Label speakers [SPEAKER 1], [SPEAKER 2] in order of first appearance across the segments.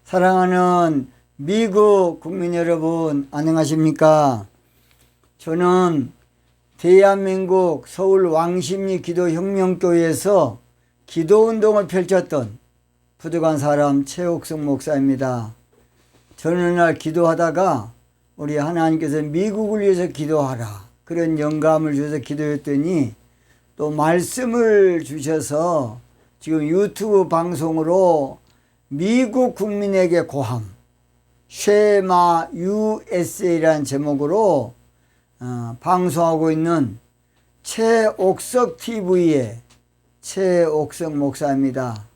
[SPEAKER 1] 사랑하는 미국 국민 여러분, 안녕하십니까? 저는 대한민국 서울 왕십리 기도혁명교회에서 기도운동을 펼쳤던 부족한 사람 최옥성 목사입니다. 저는 어느 날 기도하다가 우리 하나님께서 미국을 위해서 기도하라, 그런 영감을 주셔서 기도했더니 또 말씀을 주셔서 지금 유튜브 방송으로 미국 국민에게 고함, 쉐마 USA라는 제목으로 방송하고 있는 최옥석 TV의 최옥석 목사입니다.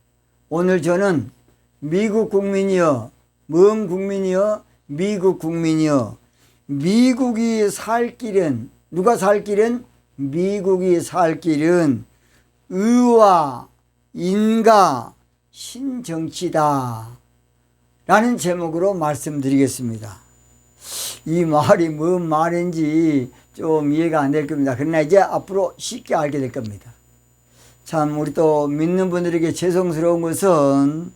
[SPEAKER 1] 오늘 저는 미국 국민이여, 뭔 국민이여? 미국 국민이여. 미국이 살 길은, 누가 살 길은? 미국이 살 길은 의와 인과 신정치다 라는 제목으로 말씀드리겠습니다. 이 말이 뭔 말인지 좀 이해가 안 될 겁니다. 그러나 이제 앞으로 쉽게 알게 될 겁니다. 참, 우리 또 믿는 분들에게 죄송스러운 것은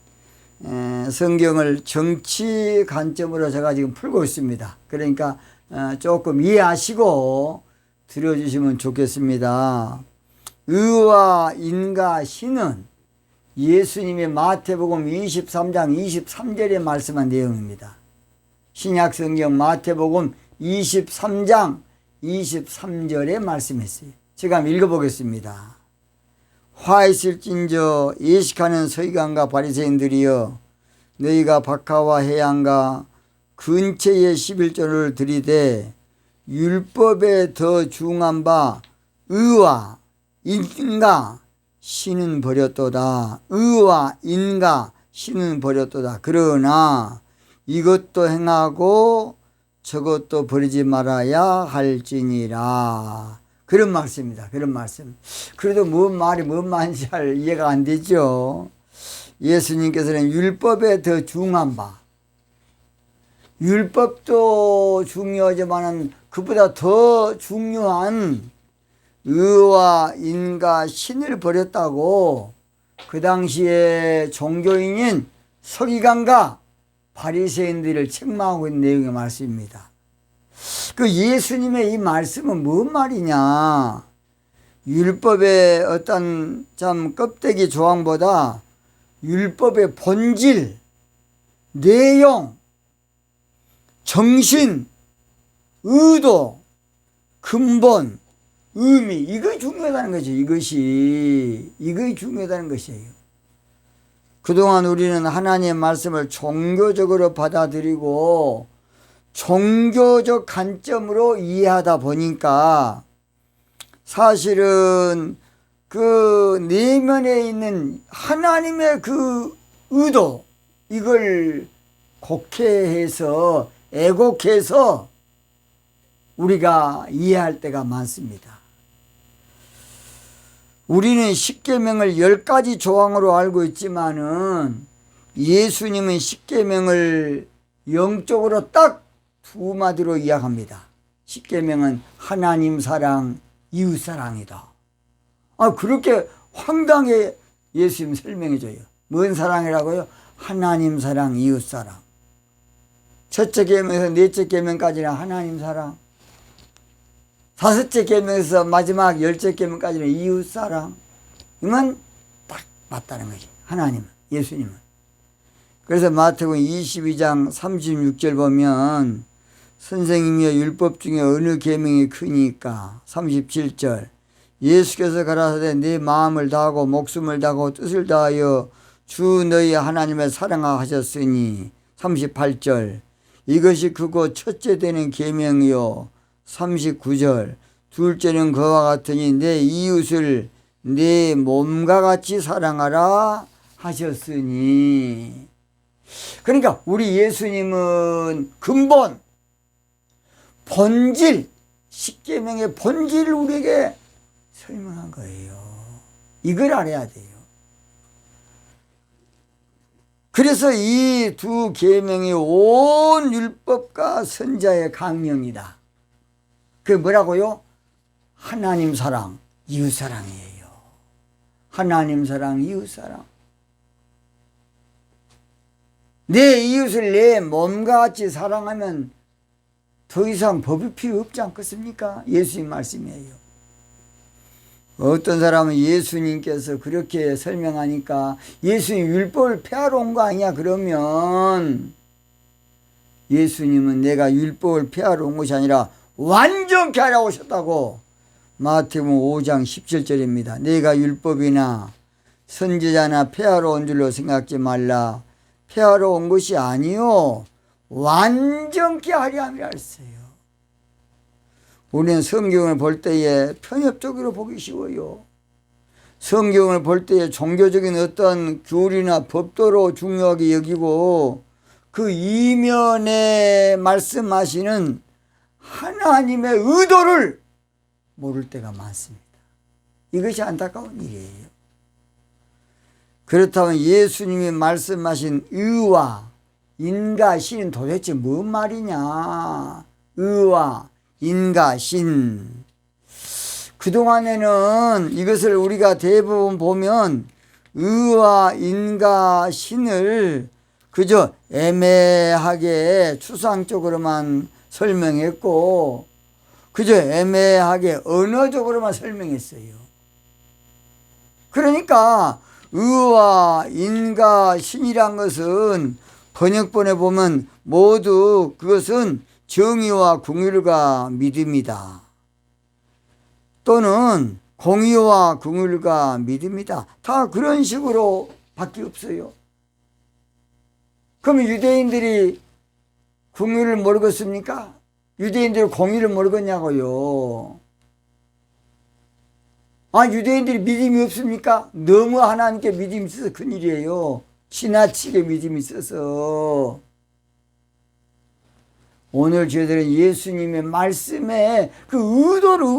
[SPEAKER 1] 성경을 정치 관점으로 제가 지금 풀고 있습니다. 그러니까 조금 이해하시고 들어주시면 좋겠습니다. 의와 인과 신은 예수님의 마태복음 23장 23절에 말씀한 내용입니다. 신약성경 마태복음 23장 23절에 말씀했어요. 제가 한번 읽어보겠습니다. 화 있을진저 예식하는 서기관과 바리새인들이여, 너희가 박하와 해양과 근처의 11조를 들이되 율법에 더 중한 바 의와 인과 신은 버렸도다. 의와 인과 신은 버렸도다. 그러나 이것도 행하고 저것도 버리지 말아야 할지니라. 그런 말씀입니다. 그런 말씀. 그래도 뭔 말인지 잘 이해가 안 되죠. 예수님께서는 율법에 더 중한 바, 율법도 중요하지만 그보다 더 중요한 의와 인과 신을 버렸다고 그 당시에 종교인인 서기관과 바리새인들을 책망하고 있는 내용의 말씀입니다. 그 예수님의 이 말씀은 뭔 말이냐? 율법의 어떤 참 껍데기 조항보다 율법의 본질, 내용, 정신, 의도, 근본, 의미, 이것이 중요하다는 거죠. 이것이 중요하다는 것이에요. 그동안 우리는 하나님의 말씀을 종교적으로 받아들이고 종교적 관점으로 이해하다 보니까 사실은 그 내면에 있는 하나님의 그 의도, 이걸 곡해해서 애곡해서 우리가 이해할 때가 많습니다. 우리는 십계명을 10가지 조항으로 알고 있지만은 예수님은 십계명을 영적으로 딱 두 마디로 이야기합니다. 십계명은 하나님 사랑, 이웃 사랑이다. 그렇게 황당하게 예수님 설명해 줘요. 뭔 사랑이라고요? 하나님 사랑, 이웃 사랑. 첫째 계명에서 넷째 계명까지는 하나님 사랑, 다섯째 계명에서 마지막 10째 계명까지는 이웃 사랑. 이건 딱 맞다는 거지. 하나님은, 예수님은. 그래서 마태복음 22장 36절 보면 선생님이여 율법 중에 어느 계명이 크니까. 37절 예수께서 가라사대 내 마음을 다하고 목숨을 다하고 뜻을 다하여 주 너희 하나님을 사랑하셨으니. 38절 이것이 크고 첫째 되는 계명이요. 39절 둘째는 그와 같으니 내 이웃을 내 몸과 같이 사랑하라 하셨으니. 그러니까 우리 예수님은 근본, 본질, 십계명의 본질을 우리에게 설명한 거예요. 이걸 알아야 돼요. 그래서 이 두 계명이 온 율법과 선자의 강령이다. 그게 뭐라고요? 하나님 사랑, 이웃 사랑이에요. 하나님 사랑, 이웃 사랑. 내 이웃을 내 몸과 같이 사랑하면 더 이상 법이 필요 없지 않겠습니까? 예수님 말씀이에요. 어떤 사람은 예수님께서 그렇게 설명하니까 예수님 율법을 폐하러 온 거 아니야? 그러면 예수님은 내가 율법을 폐하러 온 것이 아니라 완전케 하러 오셨다고. 마태복음 5장 17절입니다. 내가 율법이나 선지자나 폐하러 온 줄로 생각지 말라. 폐하러 온 것이 아니요 완전케 하려 함이라 했어요. 우리는 성경을 볼 때에 편협적으로 보기 쉬워요. 성경을 볼 때에 종교적인 어떤 규율이나 법도로 중요하게 여기고 그 이면에 말씀하시는 하나님의 의도를 모를 때가 많습니다. 이것이 안타까운 일이에요. 그렇다면 예수님이 말씀하신 의와 인과 신은 도대체 뭔 말이냐? 의와 인과 신. 그동안에는 이것을 우리가 대부분 보면 의와 인과 신을 그저 애매하게 추상적으로만 설명했고 그저 애매하게 언어적으로만 설명했어요. 그러니까 의와 인과 신이란 것은 번역본에 보면 모두 그것은 정의와 긍휼과 믿음이다. 또는 공의와 긍휼과 믿음이다. 다 그런 식으로 밖에 없어요. 그럼 유대인들이 긍휼을 모르겠습니까? 유대인들이 공의를 모르겠냐고요. 아, 유대인들이 믿음이 없습니까? 너무 하나님께 믿음이 있어서 큰일이에요. 지나치게 믿음이 있어서. 오늘 저희들은 예수님의 말씀에 그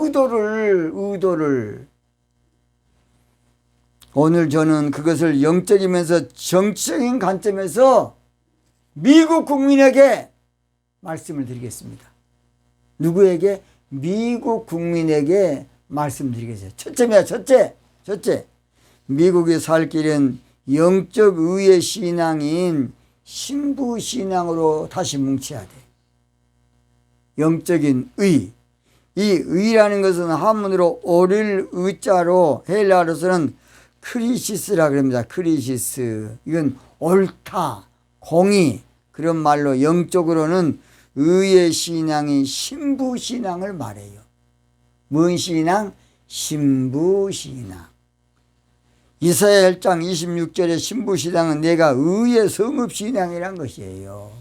[SPEAKER 1] 의도를 오늘 저는 그것을 영적이면서 정치적인 관점에서 미국 국민에게 말씀을 드리겠습니다. 누구에게? 미국 국민에게 말씀드리겠습니다. 첫째입니다. 첫째. 미국에 살 길은 영적 의의 신앙인 신부 신앙으로 다시 뭉쳐야 돼. 영적인 의. 이 의라는 것은 한문으로 오릴 의자로 헬라어로서는 크리시스라 그럽니다. 크리시스. 이건 옳다, 공의. 그런 말로 영적으로는 의의 신앙인 신부 신앙을 말해요. 뭔 신앙? 신부 신앙. 이사야 1장 26절의 신부 신앙은 내가 의의 성읍 신앙이란 것이에요.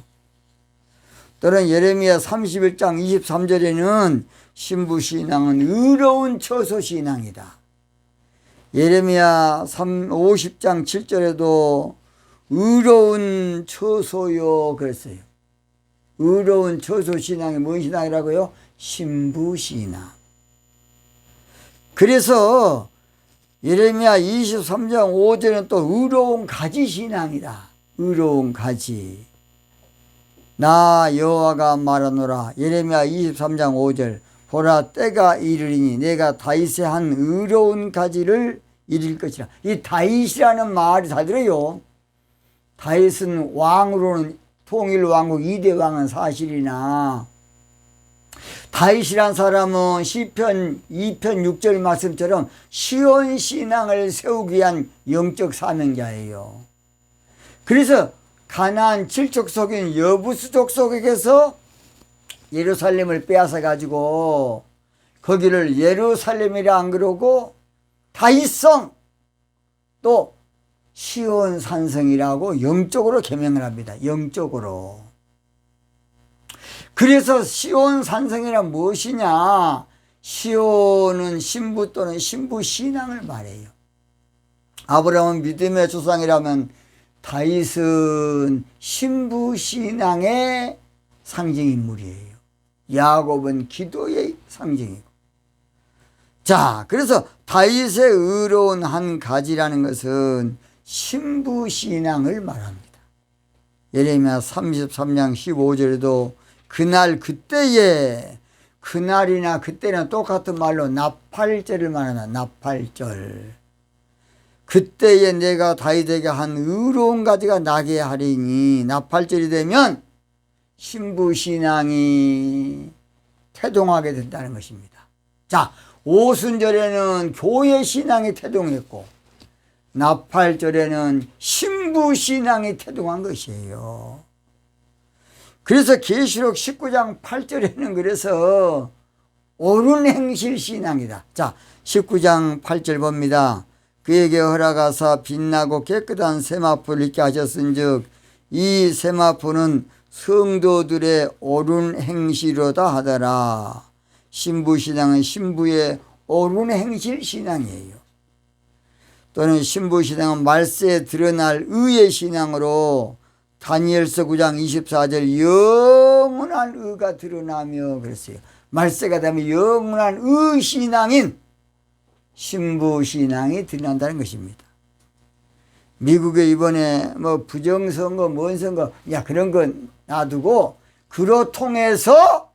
[SPEAKER 1] 또는 예레미야 31장 23절에는 신부 신앙은 의로운 처소 신앙이다. 예레미야 50장 7절에도 의로운 처소요 그랬어요. 의로운 처소 신앙이 뭔 신앙이라고요? 신부 신앙. 그래서 예레미야 23장 5절은 또 의로운 가지 신앙이다. 의로운 가지. 나 여호와가 말하노라. 예레미야 23장 5절. 보라 때가 이르리니 내가 다윗의 한 의로운 가지를 이룰 것이라. 이 다윗이라는 말이 잘 들어요. 다윗은 왕으로는 통일왕국 2대 왕은 사실이나 다윗이란 사람은 시편 2편 6절 말씀처럼 시온 신앙을 세우기 위한 영적 사명자예요. 그래서 가나안 7족속인 여부스 족속에게서 예루살렘을 빼앗아 가지고 거기를 예루살렘이라 안 그러고 다윗성 또 시온 산성이라고 영적으로 개명을 합니다. 영적으로. 그래서 시온 산성이란 무엇이냐? 시온은 신부 또는 신부 신앙을 말해요. 아브라함은 믿음의 조상이라면 다윗은 신부 신앙의 상징인물이에요. 야곱은 기도의 상징이고. 자, 그래서 다윗의 의로운 한 가지라는 것은 신부 신앙을 말합니다. 예레미야 33장 15절에도 그날 그때에, 그날이나 그때나 똑같은 말로 나팔절을 말하나. 나팔절. 그때에 내가 다윗에게 한 의로운 가지가 나게 하리니 나팔절이 되면 신부신앙이 태동하게 된다는 것입니다. 자, 오순절에는 교회신앙이 태동했고 나팔절에는 신부신앙이 태동한 것이에요. 그래서 계시록 19장 8절에는 그래서 옳은 행실 신앙이다. 자, 19장 8절 봅니다. 그에게 허락하사 빛나고 깨끗한 세마포를 있게 하셨은즉 이 세마포는 성도들의 옳은 행실로다 하더라. 신부신앙은 신부의 옳은 행실 신앙이에요. 또는 신부신앙은 말세에 드러날 의의 신앙으로 다니엘서 9장 24절 영원한 의가 드러나며 그랬어요. 말세가 되면 영원한 의 신앙인 신부신앙이 드러난다는 것입니다. 미국에 이번에 뭐 부정선거 뭔 선거 그런 건 놔두고 그로 통해서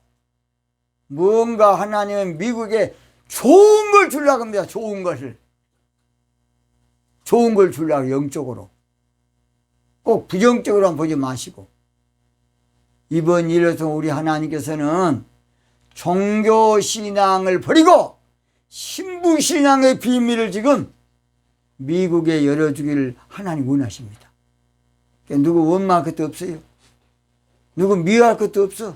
[SPEAKER 1] 뭔가 하나님은 미국에 좋은 걸 주려고 합니다. 좋은 걸 주려고 영적으로. 꼭 부정적으로만 보지 마시고 이번 일을 통해 우리 하나님께서는 종교신앙을 버리고 신부신앙의 비밀을 지금 미국에 열어주기를 하나님 원하십니다. 누구 원망할 것도 없어요. 누구 미워할 것도 없어.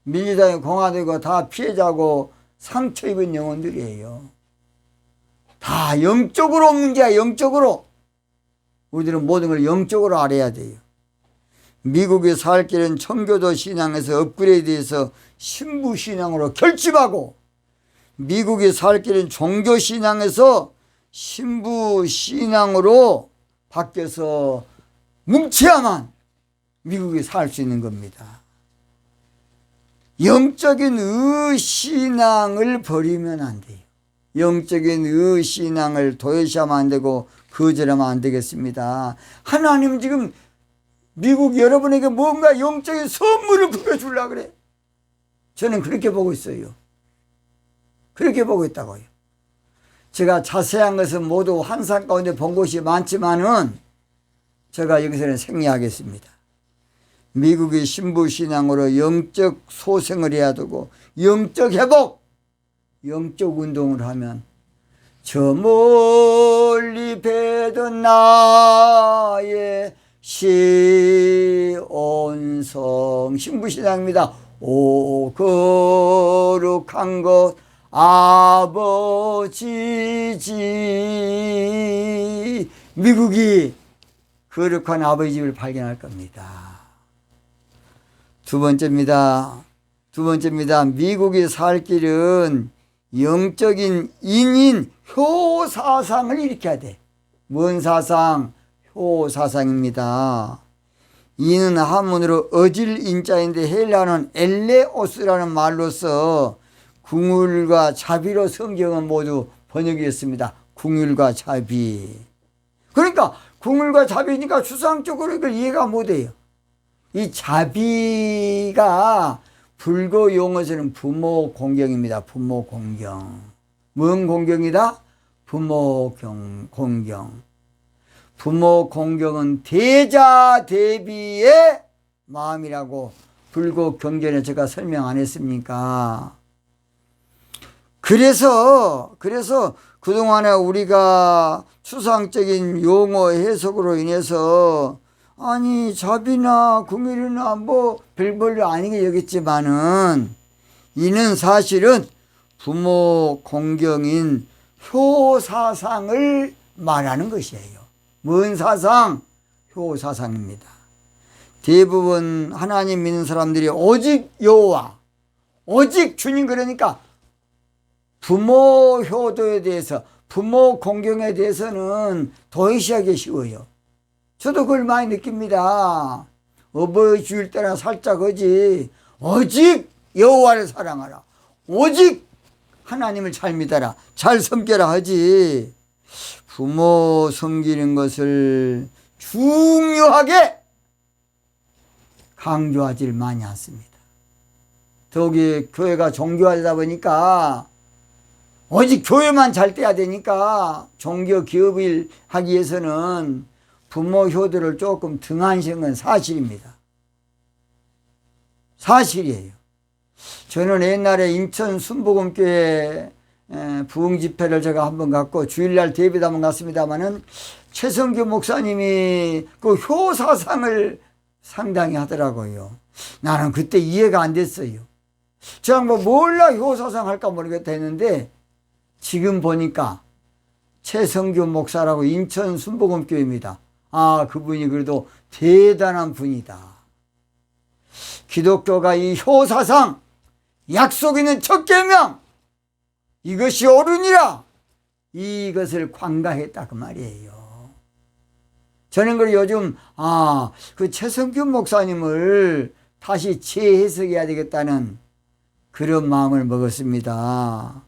[SPEAKER 1] 민주당이 공화되고 다 피해자고 상처 입은 영혼들이에요. 다 영적으로 문제야. 영적으로. 우리들은 모든 걸 영적으로 알아야 돼요. 미국에 살 길은 청교도 신앙에서 업그레이드해서 신부신앙으로 결집하고 미국에 살 길은 종교신앙에서 신부신앙으로 바뀌어서 뭉쳐야만 미국에 살 수 있는 겁니다. 영적인 의신앙을 버리면 안 돼요. 영적인 의신앙을 도외시하면 안 되고 거절하면 안 되겠습니다. 하나님 지금 미국 여러분에게 뭔가 영적인 선물을 부여주려고 그래. 저는 그렇게 보고 있어요. 그렇게 보고 있다고요. 제가 자세한 것은 모두 환상 가운데 본 곳이 많지만은 제가 여기서는 생략하겠습니다. 미국의 신부신앙으로 영적 소생을 해야 되고 영적 회복, 영적 운동을 하면 저 멀리 뵈던 나의 시온성 신부신앙입니다. 오 거룩한 것 아버지 집 미국이 거룩한 아버지 집을 발견할 겁니다. 두 번째입니다. 미국이 살 길은 영적인 인인 효사상을 일으켜야 돼. 뭔 사상? 효사상입니다. 이는 한문으로 어질 인자인데 헬라어는 엘레오스라는 말로서 궁율과 자비로 성경은 모두 번역이었습니다. 궁율과 자비. 그러니까 궁율과 자비니까 추상적으로 이걸 이해가 못해요. 이 자비가 불교 용어에서는 부모 공경입니다. 부모 공경. 뭔 공경이다? 부모 공경. 부모 공경은 대자 대비의 마음이라고 불교 경전에 제가 설명 안 했습니까? 그래서 그동안에 우리가 추상적인 용어 해석으로 인해서 아니 자비나 궁율이나 뭐 별볼일 아니게 여겼지만은 이는 사실은 부모 공경인 효사상을 말하는 것이에요. 뭔 사상? 효사상입니다. 대부분 하나님 믿는 사람들이 오직 여호와, 오직 주님 그러니까 부모 효도에 대해서 부모 공경에 대해서는 도외시하기 쉬워요. 저도 그걸 많이 느낍니다. 어버이 주일 때나 살짝 하지. 오직 여호와를 사랑하라. 오직 하나님을 잘 믿어라. 잘 섬겨라 하지. 부모 섬기는 것을 중요하게 강조하지 많이 않습니다. 더욱이 교회가 종교화되다 보니까 오직 교회만 잘 돼야 되니까 종교 기업을 하기 위해서는 부모 효도를 조금 등한시한 건 사실입니다. 사실이에요. 저는 옛날에 인천 순복음교회 부흥집회를 제가 한번 갔고 주일날 예배도 한번 갔습니다마는 최성규 목사님이 그 효사상을 상당히 하더라고요. 나는 그때 이해가 안 됐어요. 제가 뭐 몰라 효사상 할까 모르겠다 했는데 지금 보니까 최성규 목사라고 인천 순복음교회입니다. 아, 그분이 그래도 대단한 분이다. 기독교가 이 효사상, 약속 있는 첫 계명, 이것이 옳으니라, 이것을 관가했다 그 말이에요. 저는 그리고 요즘 그 최성규 목사님을 다시 재해석해야 되겠다는 그런 마음을 먹었습니다.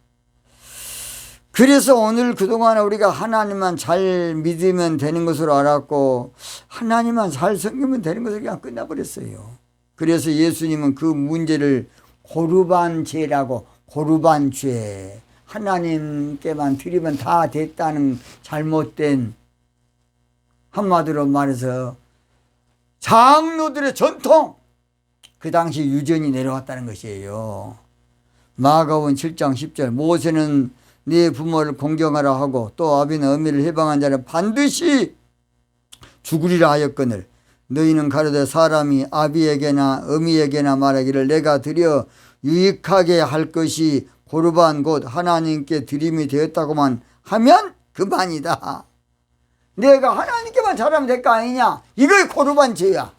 [SPEAKER 1] 그래서 오늘 그동안 우리가 하나님만 잘 믿으면 되는 것으로 알았고 하나님만 잘 섬기면 되는 것으로 그냥 끝나버렸어요. 그래서 예수님은 그 문제를 고르반죄라고, 고르반죄, 하나님께만 드리면 다 됐다는 잘못된, 한마디로 말해서 장로들의 전통, 그 당시 유전이 내려왔다는 것이에요. 마가복음 7장 10절, 모세는 네 부모를 공경하라 하고 또 아비는 어미를 해방한 자는 반드시 죽으리라 하였거늘 너희는 가로되 사람이 아비에게나 어미에게나 말하기를 내가 드려 유익하게 할 것이 고르반 곧 하나님께 드림이 되었다고만 하면 그만이다. 내가 하나님께만 잘하면 될 거 아니냐, 이거 고르반 죄야.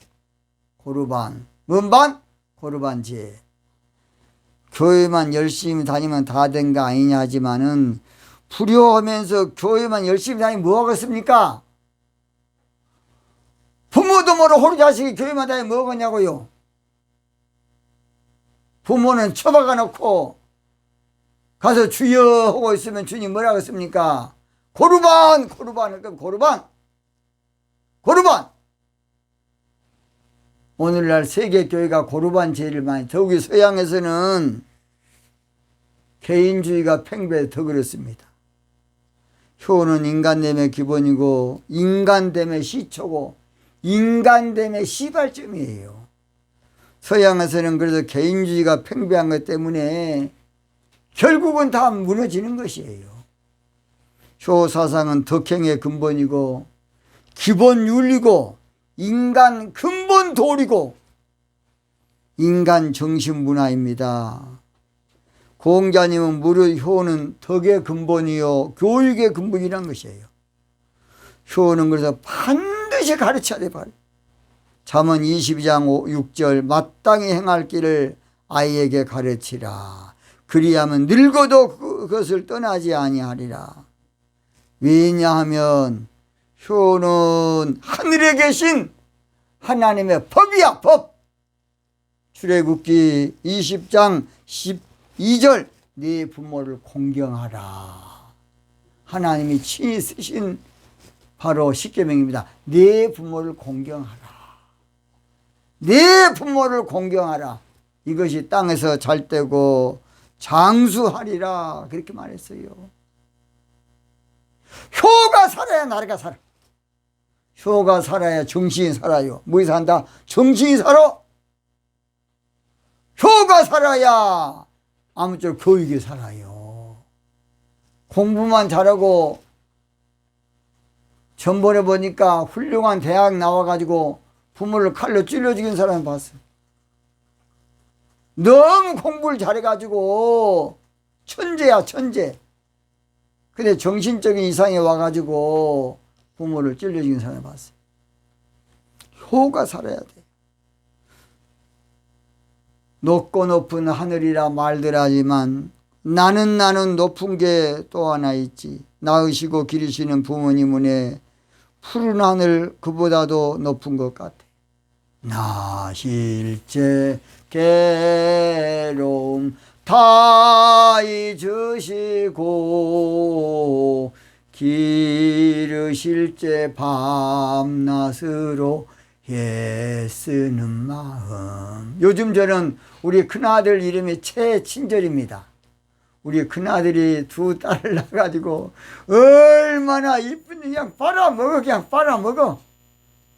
[SPEAKER 1] 고르반, 뭔 반? 고르반 죄. 교회만 열심히 다니면 다 된 거 아니냐 하지만은 불효하면서 교회만 열심히 다니면 뭐 하겠습니까? 부모도 모르 호리 자식이 교회만 다니면 뭐 하겠냐고요. 부모는 처박아 놓고 가서 주여 하고 있으면 주님 뭐라 하겠습니까? 고르반, 고르반, 고르반, 고르반. 오늘날 세계교회가 고르반 죄를 많이, 더욱이 서양에서는 개인주의가 팽배해 더 그렇습니다. 효는 인간됨의 기본이고 인간됨의 시초고 인간됨의 시발점이에요. 서양에서는 그래서 개인주의가 팽배한 것 때문에 결국은 다 무너지는 것이에요. 효사상은 덕행의 근본이고 기본 윤리고 인간 근본 도리고 인간 정신 문화입니다. 공자님은 무릇 효는 덕의 근본이요 교육의 근본이란 것이에요. 효는 그래서 반드시 가르쳐야 돼. 잠언 22장 6절 마땅히 행할 길을 아이에게 가르치라. 그리하면 늙어도 그것을 떠나지 아니하리라. 왜냐하면 효는 하늘에 계신 하나님의 법이야, 법. 출애굽기 20장 12절 네 부모를 공경하라. 하나님이 친히 쓰신 바로 십계명입니다. 네 부모를 공경하라. 네 부모를 공경하라. 이것이 땅에서 잘되고 장수하리라. 그렇게 말했어요. 효가 살아야 나라가 살아. 효가 살아야 정신이 살아요. 뭐이 산다? 정신이 살아. 효가 살아야 아무쪼록 교육이 살아요. 공부만 잘하고 전번에 보니까 훌륭한 대학 나와가지고 부모를 칼로 찔러 죽인 사람 봤어요. 너무 공부를 잘해가지고 천재야, 천재. 근데 정신적인 이상이 와가지고 부모를 찔러 죽인 사람 봤어요. 효가 살아야 돼. 높고 높은 하늘이라 말들 하지만 나는 높은 게 또 하나 있지. 낳으시고 기르시는 부모님 은혜 푸른 하늘 그보다도 높은 것 같아. 나 실제 괴로움 다 잊으시고 기르실 때 밤낮으로 애쓰는 마음. 요즘 저는 우리 큰아들 이름이 최친절입니다. 우리 큰아들이 두 딸을 낳아가지고 얼마나 이쁜지 그냥 빨아먹어, 그냥 빨아먹어.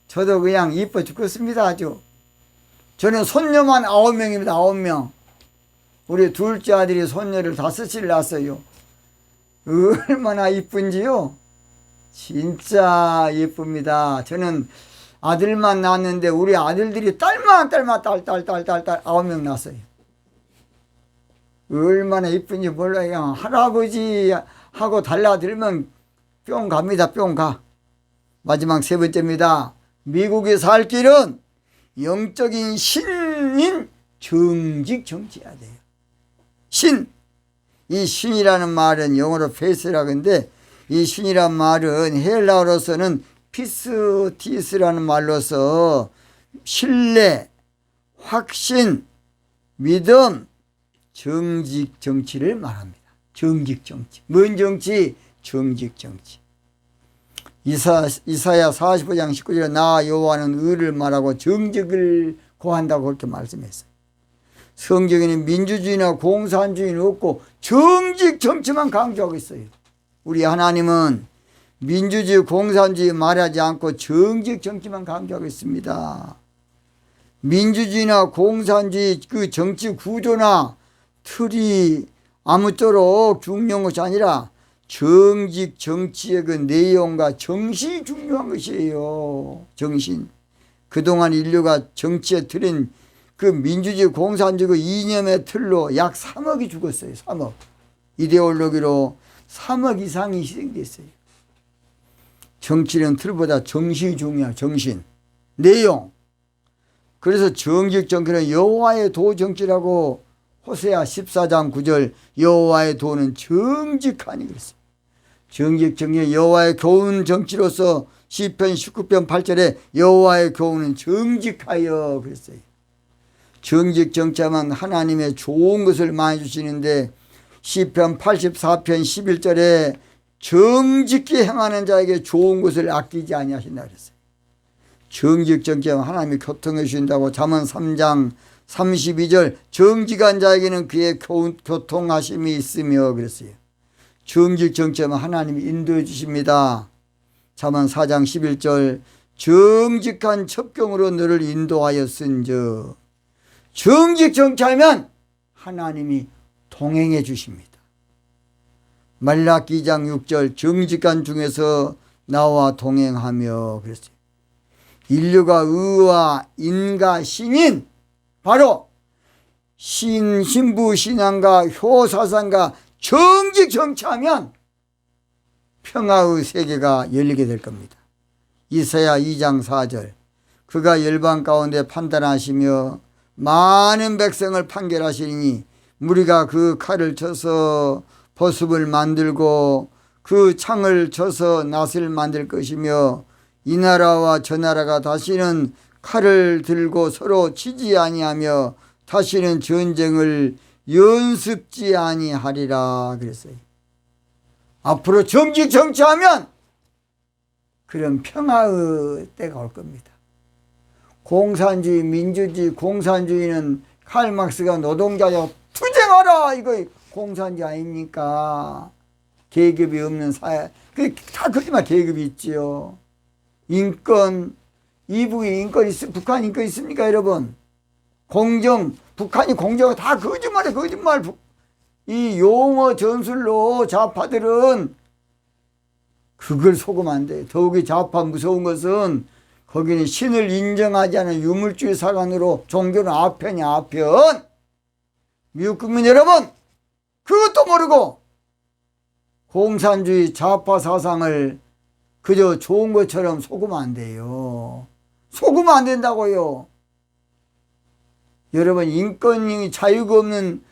[SPEAKER 1] 저도 그냥 이뻐 죽겠습니다, 아주. 저는 손녀만 9명입니다, 9명. 우리 둘째 아들이 손녀를 5을 낳았어요. 얼마나 이쁜지요. 진짜 예쁩니다. 저는 아들만 낳았는데 우리 아들들이 딸만 9명 낳았어요. 얼마나 이쁜지 몰라요. 할아버지하고 달라들면 뿅 갑니다. 뿅 가. 마지막 세 번째입니다. 미국에 살 길은 영적인 신인 정직 정치해야 돼요. 신. 이 신이라는 말은 영어로 faith라고 하는데 이 신이란 말은 헬라어로서는 피스티스라는 말로서 신뢰, 확신, 믿음, 정직 정치를 말합니다. 정직 정치. 뭔 정치? 정직 정치. 이사야 45장 19절에 나 여호와는 의를 말하고 정직을 고한다고 그렇게 말씀했어요. 성경에는 민주주의나 공산주의는 없고 정직 정치만 강조하고 있어요. 우리 하나님은 민주주의, 공산주의 말하지 않고 정직 정치만 강조하고 있습니다. 민주주의나 공산주의 그 정치 구조나 틀이 아무쪼록 중요한 것이 아니라 정직 정치의 그 내용과 정신이 중요한 것이에요. 정신. 그동안 인류가 정치의 틀인 그 민주주의 공산주의 그 이념의 틀로 약 3억이 죽었어요. 3억. 이데올로기로 3억 이상이 희생됐어요. 정치는 틀보다 정신이 중요해요. 정신. 내용. 그래서 정직 정치는 여호와의 도 정치라고 호세아 14장 9절 여호와의 도는 정직하니 그랬어요. 정직 정치 여호와의 교훈 정치로서 시편 19편 8절에 여호와의 교훈은 정직하여 그랬어요. 정직 정치하면 하나님의 좋은 것을 많이 주시는데 시편 84편 11절에 정직히 행하는 자에게 좋은 것을 아끼지 아니하신다 그랬어요. 정직 정치하면 하나님이 교통해 주신다고 잠언 3장 32절 정직한 자에게는 그의 교통하심이 있으며 그랬어요. 정직 정치하면 하나님이 인도해 주십니다. 잠언 4장 11절 정직한 첩경으로 너를 인도하였은즉 정직 정치하면 하나님이 동행해 주십니다. 말라기 2장 6절 정직한 중에서 나와 동행하며 그랬어요. 인류가 의와 인과 신인 바로 신부 신앙과 효사상과 정직 정치하면 평화의 세계가 열리게 될 겁니다. 이사야 2장 4절 그가 열방 가운데 판단하시며 많은 백성을 판결하시니 무리가 그 칼을 쳐서 버습을 만들고 그 창을 쳐서 낫을 만들 것이며 이 나라와 저 나라가 다시는 칼을 들고 서로 치지 아니하며 다시는 전쟁을 연습지 아니하리라 그랬어요. 앞으로 정직 정치하면 그런 평화의 때가 올 겁니다. 공산주의, 민주주의, 공산주의는 칼막스가 노동자여 투쟁하라 이거 공산주의 아닙니까? 계급이 없는 사회, 다 거짓말 계급이 있지요. 인권, 이북에 인권 북한 인권 있습니까 여러분? 공정, 북한이 공정은 다 거짓말이에요. 거짓말. 이 용어 전술로 좌파들은 그걸 속으면 안 돼. 더욱이 좌파 무서운 것은 거기는 신을 인정하지 않은 유물주의 사관으로 종교는 아편이야 아편. 미국 국민 여러분 그것도 모르고 공산주의 좌파 사상을 그저 좋은 것처럼 속으면 안 돼요. 속으면 안 된다고요. 여러분 인권이 자유가 없는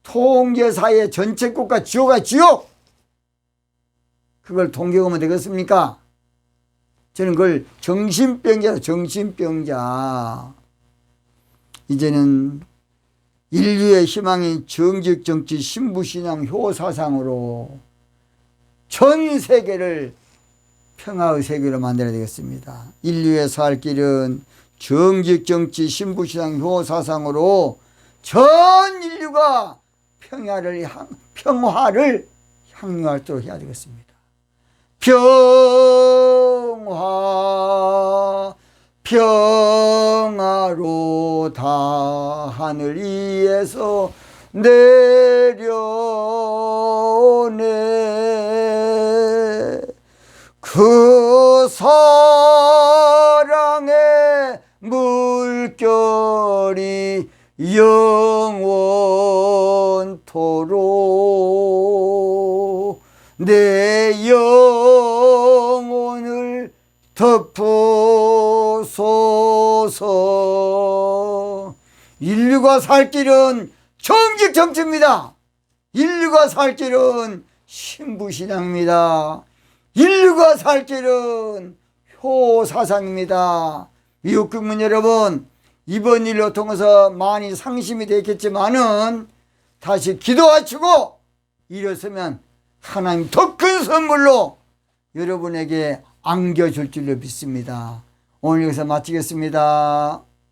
[SPEAKER 1] 통제사회 전체 국가 지옥아 지옥. 그걸 동경하면 되겠습니까? 저는 그걸 정신병자로 정신병자. 이제는 인류의 희망인 정직 정치 신부신앙 효사상으로 전 세계를 평화의 세계로 만들어야 되겠습니다. 인류의 살 길은 정직 정치 신부신앙 효사상으로 전 인류가 평화를 향유할수록 해야 되겠습니다. 평화 평화로다 하늘 위에서 내려오네. 그 사랑의 물결이 영원토록 내 영혼을 덮어소서. 인류가 살 길은 정직정치입니다. 인류가 살 길은 신부신앙입니다. 인류가 살 길은 효사상입니다. 미국 국민 여러분, 이번 일로 통해서 많이 상심이 됐겠지만은 다시 기도하시고 일어서면 하나님 더 큰 선물로 여러분에게 안겨줄 줄로 믿습니다. 오늘 여기서 마치겠습니다.